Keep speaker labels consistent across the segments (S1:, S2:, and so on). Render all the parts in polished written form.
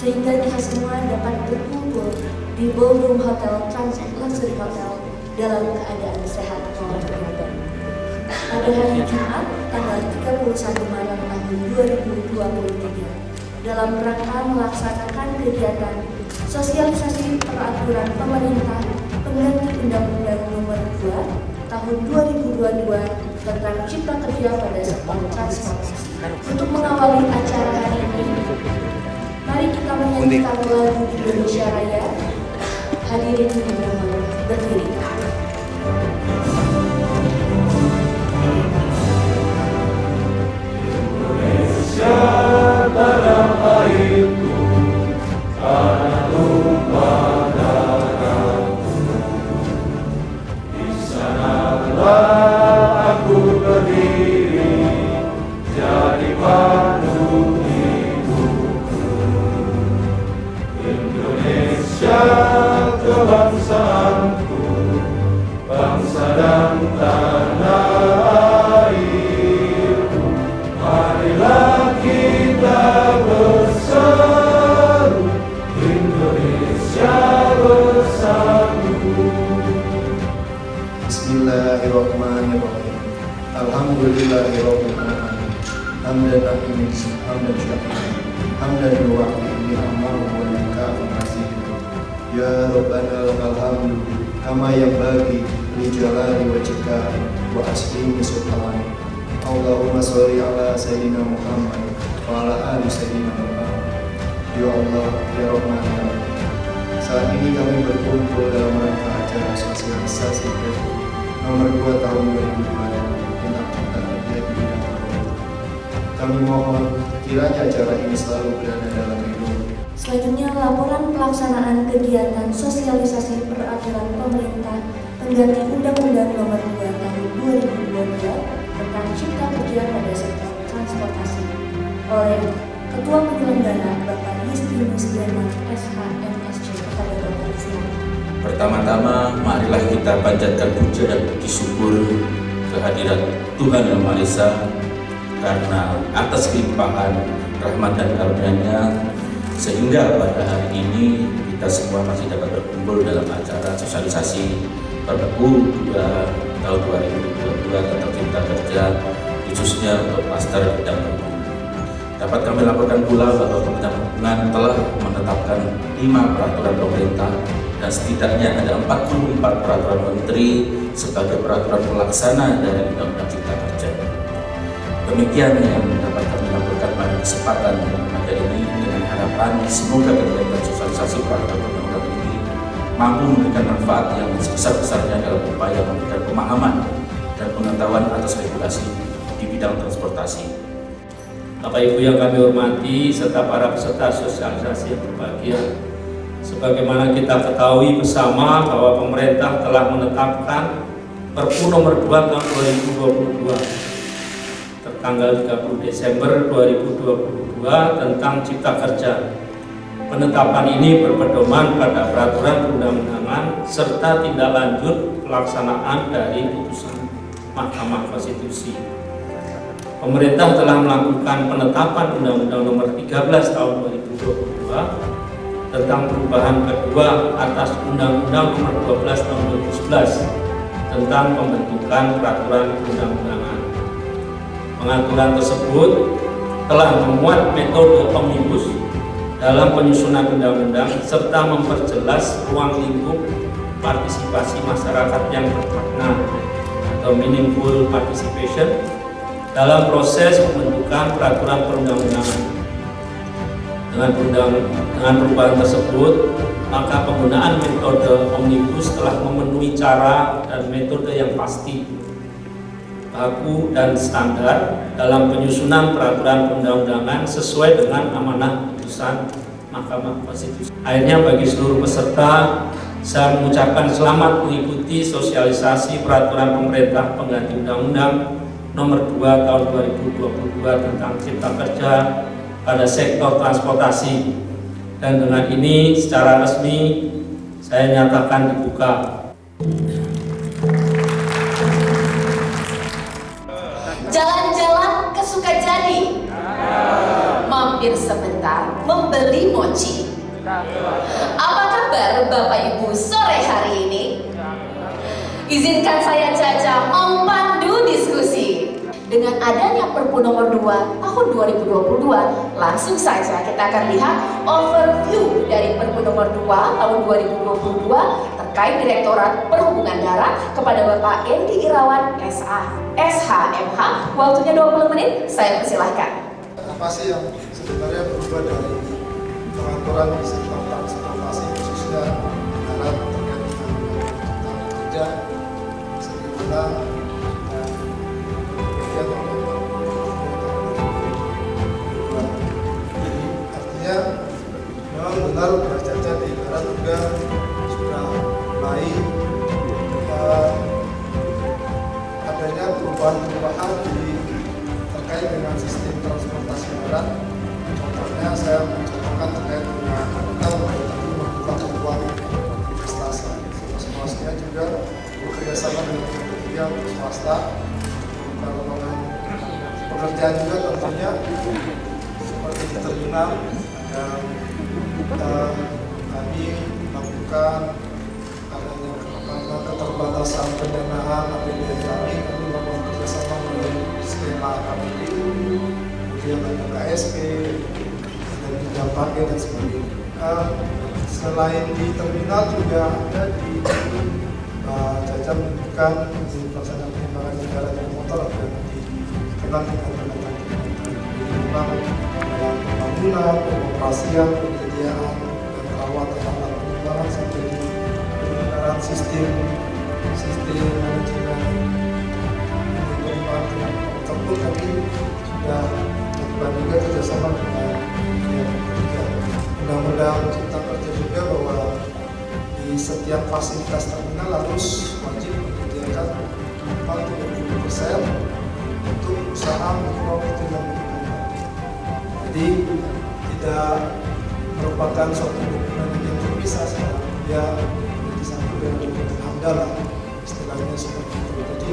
S1: sehingga kita semua dapat berkumpul di Ballroom Hotel Transit Luxury Hotel dalam keadaan sehat walafiat. Pada hari Jumat, tanggal 31 Maret tahun 2023, dalam rangka melaksanakan kegiatan sosialisasi peraturan pemerintah pengganti Undang-Undang Nomor 2 Tahun 2022 tentang Cipta Kerja pada sektor transportasi. Untuk mengawali acara hari ini, mari kita menyanyikan lagu Indonesia Raya. Hadirin dimohon berdiri.
S2: Indonesia tanah airku, tanah tumpah darahku. Di sanalah aku berdiri, jadi pandu hidupku. Indonesia kebangsaanku, bangsa dan tanah airku. Marilah kita bersatu, Indonesia bersatu.
S3: Bismillahirrahmanirrahim. Alhamdulillahirabbil alamin. Hamdan na'imin, hamdan syakirin, hamdan yuwafi ni'amahu wa yakafu nasirin. Ya Rabbana lakal hamdu kama yanbaghi li jalali wajhika wa asmi sultanik. Allahumma sholli ala sayyidina Muhammad wa ala ali sayyidina Muhammad. Ya Allah, ya Rahman, ya Rahim. Saat ini kami berkumpul dalam rangka acara sosialisasi Nomor 2 Tahun 2022 tentang Cipta Kerja di bidang pemerintah. Kami mohon kiranya acara ini selalu berada dalam ridho.
S1: Selanjutnya, laporan pelaksanaan kegiatan sosialisasi peraturan pemerintah pengganti Undang-Undang Nomor 2 Tahun 2022 tentang Cipta Kerja pada sektor transportasi oleh Ketua Penyelenggara Bapak Justinus Dana SHMSC kepada Bapak Islam.
S4: Pertama-tama, marilah kita panjatkan puja dan puji syukur kehadirat Tuhan Yang Maha Esa karena atas kelimpahan rahmat dan karunia-Nya sehingga pada hari ini kita semua masih dapat berkumpul dalam acara sosialisasi Perpu 2 tahun 2022 tentang Cipta Kerja khususnya untuk master bidang hukum. Dapat kami laporkan pula bahwa Kementerian Perhubungan telah menetapkan 5 peraturan pemerintah dan setidaknya ada 44 peraturan menteri sebagai peraturan pelaksana dari Undang-Undang Cipta Kerja. Demikian yang dapat kami laporkan pada kesempatan pada ini dengan harapan semoga kegiatan sosialisasi peraturan undang-undang ini mampu memberikan manfaat yang sebesar-besarnya dalam upaya memberikan pemahaman dan pengetahuan atas regulasi di bidang transportasi.
S5: Bapak Ibu yang kami hormati serta para peserta sosialisasi yang berbahagia, sebagaimana kita ketahui bersama bahwa pemerintah telah menetapkan Perpu Nomor 2 Tahun 2022 tertanggal 30 Desember 2022 tentang Cipta Kerja. Penetapan ini berpedoman pada peraturan perundang-undangan serta tindak lanjut pelaksanaan dari putusan Mahkamah Konstitusi. Pemerintah telah melakukan penetapan Undang-Undang Nomor 13 Tahun 2022 tentang perubahan kedua atas Undang-Undang Nomor 12 Tahun 2011 tentang pembentukan peraturan perundang-undangan. Pengaturan tersebut telah memuat metode omnibus dalam penyusunan undang-undang serta memperjelas ruang lingkup partisipasi masyarakat yang bermakna atau meaningful participation dalam proses pembentukan peraturan perundang-undangan. Dengan perubahan tersebut, maka penggunaan metode omnibus telah memenuhi cara dan metode yang pasti, baku dan standar dalam penyusunan peraturan perundang-undangan sesuai dengan amanah putusan Mahkamah Konstitusi. Akhirnya bagi seluruh peserta, saya mengucapkan selamat mengikuti sosialisasi peraturan pemerintah pengganti Undang-Undang Nomor 2 Tahun 2022 tentang Cipta Kerja pada sektor transportasi. Dan dengan ini secara resmi saya nyatakan dibuka.
S6: Jalan-jalan ke Sukajadi, mampir mampir sebentar membeli mochi. Apa kabar Bapak Ibu sore hari ini? Izinkan saya Caca mempandu diskusi. Dengan adanya Perpu nomor 2 tahun 2022, langsung saja kita akan lihat overview dari Perpu nomor 2 tahun 2022 terkait Direktorat Perhubungan Darat kepada Bapak Endi Irawan SHMH. Waktunya 20 menit, saya persilahkan.
S3: Apa sih yang sebenarnya berubah dari pengaturan di sektor transportasi khususnya darat terkait dengan Cipta Kerja sebagaimana artinya memang benar Caca di darat juga sudah mulai adanya perubahan-perubahan terkait dengan sistem transportasi darat. Contohnya saya mencontohkan terkait dengan membuka peluang investasi. Semuanya juga bekerjasama dengan kementerian swasta, lapangan pekerjaan juga tentunya seperti di terminal kami melakukan adanya keterbatasan pendanaan APBN kami melakukan kerjasama dengan skema KPD, kemudian ada KSP dan pinjam pakai dan sebagainya. Selain di terminal juga ada di Caca menunjukkan di pelaksanaan pengembangan negara dan motor ada di kenal dengan pembangunan, pengoperasian, penyediaan dan perawatan alat pengembangan sampai di penyelenggaraan sistem manajemen pengembangan dengan tersebut kami sudah melakukan juga kerjasama dengan Undang-Undang Cipta Kerja juga bahwa di setiap fasilitas terminal harus wajib menyediakan minimal 30% untuk usaha mikro kecil dan menengah. Jadi tidak merupakan suatu dokumen yang terpisah sekarang, dia menjadi satu dengan dokumen andalan istilahnya seperti itu. Jadi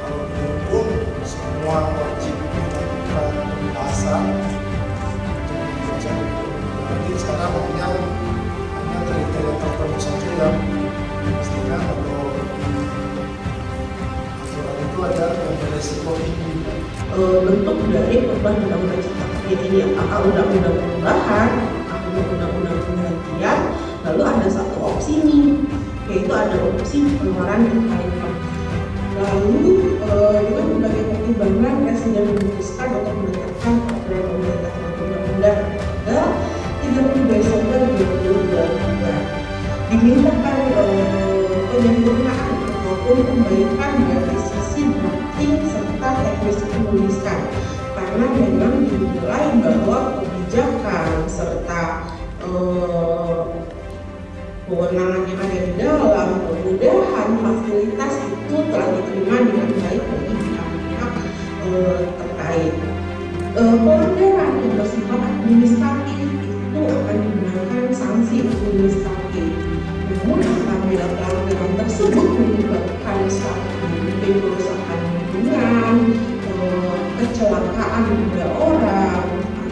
S3: kalau pun semua wajib melakukan pembahasan untuk jadi sekarang hanya kriteria tertentu saja yang pastinya kalau aturan itu ada yang beresiko tinggi.
S7: Bentuk dari perubahan undang-undang Cipta Kerja ini apakah undang-undang perubahan atau undang-undang penggantian, lalu ada satu opsi nih, yaitu ada opsi pengeluaran infrastruktur. Lalu dengan berbagai pertimbangan Presiden memutuskan untuk menetapkan peraturan pemerintah undang-undang pada 30 Desember 2022. Dimintakan penyempurnaan maupun perbaikan dari sisi drafting serta teknis penulisan, karena memang dinilai bahwa kebijakan serta kewenangan yang ada di dalam kemudahan fasilitas itu telah diterima dengan baik bagi pihak-pihak terkait. Pelanggaran yang bersifat administratif itu akan digunakan sanksi administratif. Namun apabila pelanggaran tersebut menyebabkan suatu kerusakan lingkungan, kecelakaan pada orang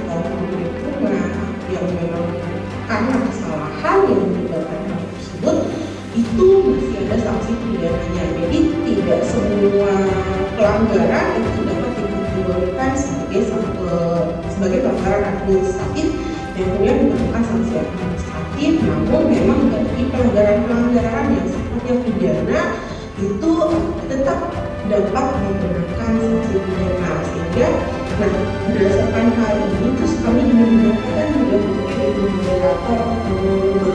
S7: atau lingkungan yang memang karena kesalahan yang menyebabkan hal tersebut, itu masih ada sanksi pidananya. Jadi tidak semua pelanggaran itu dapat dikategorikan sebagai pelanggaran administratif yang kemudian dikenakan sanksi administratif. Namun memang bagi pelanggaran-pelanggaran yang sifatnya pidana itu tetap dapat dikenakan sanksi pidana. Sehingga, berdasarkan hal ini terus kami mendapatkan juga dari moderator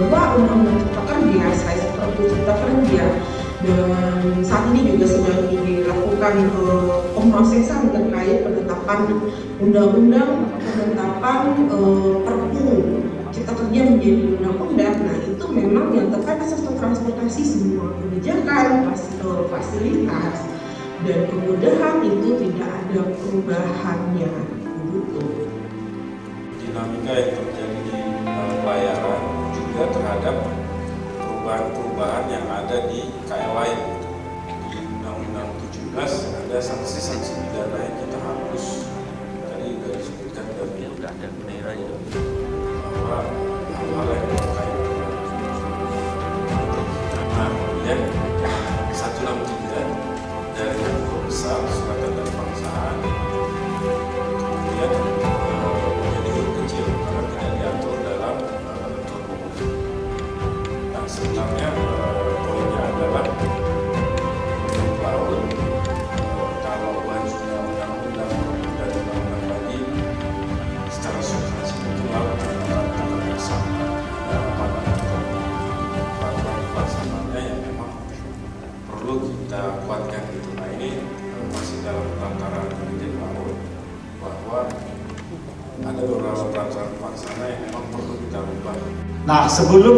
S7: bahwa undang-undang Cipta Kerja, saya seperti Cipta Kerja, dan saat ini juga sedang dilakukan pemrosesan terkait penetapan undang-undang, penetapan Perpu Cipta Kerja menjadi undang-undang. Nah itu memang yang terkait sektor transportasi semua kebijakan, fasilitas dan kemudahan itu tidak ada perubahannya begitu.
S8: Dinamika yang terjadi di pelayaran juga terhadap perubahan-perubahan yang ada di KLI. Di Undang-Undang 17 ada sanksi-sanksi pidana yang kita hapus. Tadi sudah disebutkan dari
S5: ada merah ya.
S8: bahwa hal-hal yang terkait nah kemudian 163 dari Menko Besar Surat Edaran Kebangsaan kemudian menjadi huruf kecil karena tidak diatur dalam ketentuan umum. Nah sebenarnya poinnya adalah untuk laut kalau bajunya undang-undang dan undang-undang lagi secara substansi itu laut akan bersama pada peraturan pelaksanaannya yang memang perlu kita kuatkan gitu. Nah ini masih dalam tataran kebijakan laut bahwa ada beberapa peraturan pelaksana yang memang perlu kita ubah.
S9: Nah, sebelum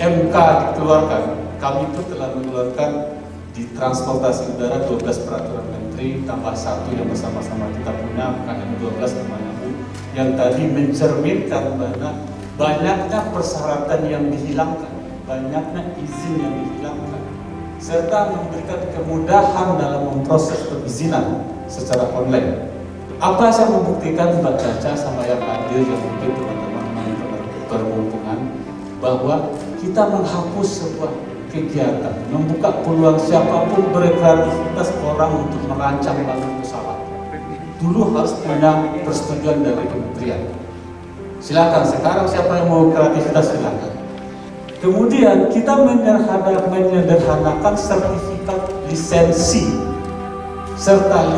S9: MK dikeluarkan, kami itu telah mengeluarkan di transportasi udara 12 peraturan menteri tambah 1 yang bersama-sama kita punya KM 12 yang tadi mencerminkan bahwa banyaknya persyaratan yang dihilangkan, banyaknya izin yang dihilangkan, serta memberikan kemudahan dalam memproses perizinan secara online. Apa saya membuktikan Mbak Caca sama yang hadir yang mungkin teman-teman berhubungan bahwa kita menghapus sebuah kegiatan, membuka peluang siapapun berkreativitas orang untuk merancang bangun pesawat. Dulu harus punya persetujuan dari kementerian. Silakan sekarang siapa yang mau kreativitas silakan. Kemudian kita menyederhanakan sertifikat lisensi serta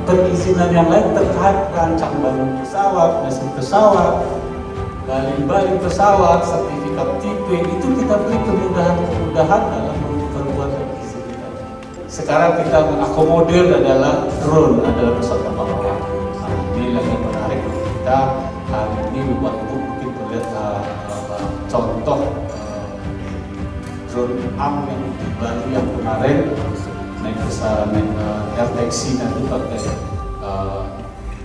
S9: perizinan yang lain terkait rancang bangun pesawat, mesin pesawat, baling-baling pesawat, sertifikat tipe, itu kita beri kemudahan dalam memperbuat izin. Sekarang kita mengakomodir adalah drone, adalah pesawat tanpa awak. Nah, ini lagi menarik kita hari ini Bapak Ibu mungkin melihat contoh drone AM yang baru yang kemarin naik air taxi nanti pakai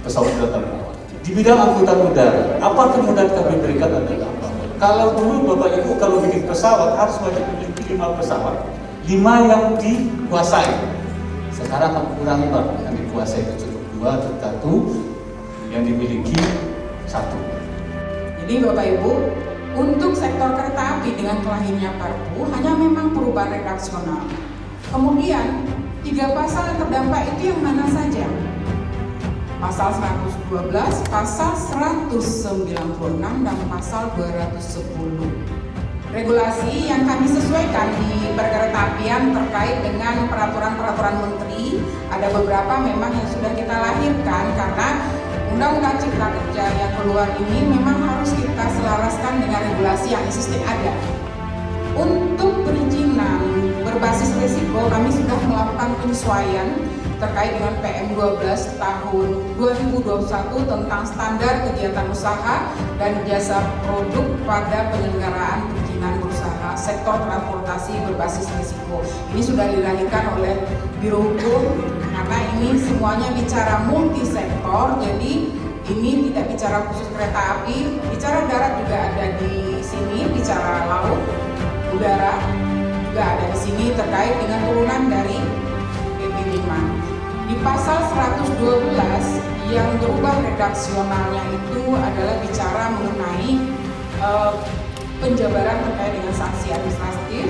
S9: pesawat udara tanpa awak. Di bidang angkutan udara, apa kemudahan kami berikan adalah kalau dulu Bapak Ibu kalau bikin pesawat harus wajib memiliki 5 pesawat, 5 yang dikuasai. Sekarang kami kurangi Pak, yang dikuasai itu cukup 2 tertentu, yang dimiliki 1.
S10: Jadi Bapak Ibu, untuk sektor kereta api dengan kelahirnya Perpu hanya memang perubahan redaksional. Kemudian 3 pasal yang terdampak itu yang mana saja? Pasal 112, pasal 196, dan pasal 210. Regulasi yang kami sesuaikan di perkeretaapian terkait dengan peraturan-peraturan menteri, ada beberapa memang yang sudah kita lahirkan karena Undang-Undang Cipta Kerja yang keluar ini memang harus kita selaraskan dengan regulasi yang existing ada. Untuk perizinan berbasis risiko kami sudah melakukan penyesuaian terkait dengan PM 12 tahun 2021 tentang standar kegiatan usaha dan jasa produk pada penyelenggaraan perizinan berusaha sektor transportasi berbasis risiko. Ini sudah dilahirkan oleh Biro Hukum karena ini semuanya bicara multisektor, jadi ini tidak bicara khusus kereta api, bicara darat juga ada di sini, bicara laut, udara juga ada di sini terkait dengan turunan dari PP 5. Di pasal 112 yang berubah redaksionalnya itu adalah bicara mengenai penjabaran terkait dengan sanksi administratif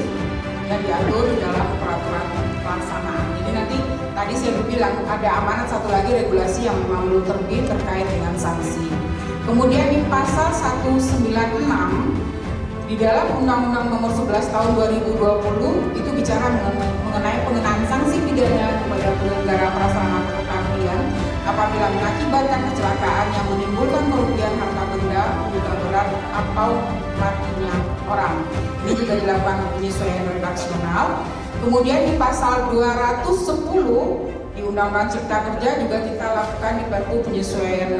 S10: yang diatur di dalam peraturan pelaksanaan. Jadi nanti tadi saya bilang ada amanat satu lagi regulasi yang memang belum terbit terkait dengan sanksi. Kemudian di pasal 196 di dalam Undang-Undang Nomor 11 Tahun 2020 itu bicara mengenai pengenaan sanksi pidana kepada penyelenggara prasarana kereta apabila mengakibatkan kecelakaan yang menimbulkan kerugian harta benda, luka berat atau matinya orang. Ini juga dilakukan penyesuaian redaksional. Kemudian di pasal 210 di Undang-Undang Cipta Kerja juga kita lakukan di Perpu penyesuaian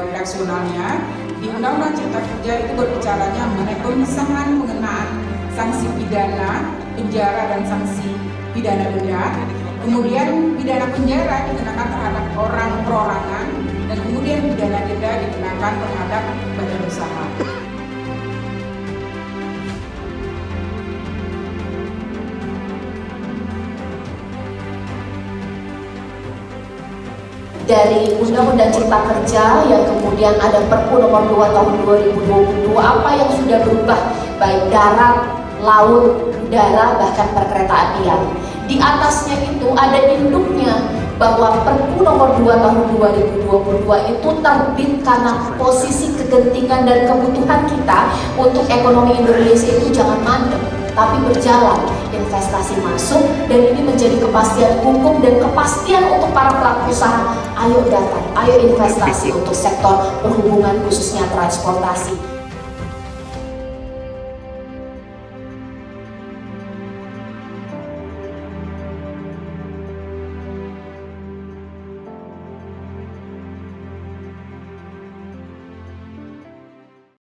S10: redaksionalnya. Di Undang-Undang Cipta Kerja itu berbicaranya mengenai pemisahan pengenaan sanksi pidana, penjara dan sanksi pidana denda. Kemudian pidana penjara dikenakan terhadap orang perorangan dan kemudian pidana denda dikenakan terhadap badan usaha.
S6: dari Undang-Undang Cipta Kerja yang kemudian ada Perpu nomor 2 tahun 2022, apa yang sudah berubah baik darat, laut, udara, bahkan perkeretaapian. Di atasnya itu ada induknya bahwa Perpu nomor 2 tahun 2022 itu terbit karena posisi kegentingan dan kebutuhan kita untuk ekonomi Indonesia itu jangan mandek, tapi berjalan, investasi masuk, dan ini menjadi kepastian hukum dan kepastian untuk para pelaku usaha. Ayo datang, ayo investasi untuk sektor perhubungan khususnya transportasi.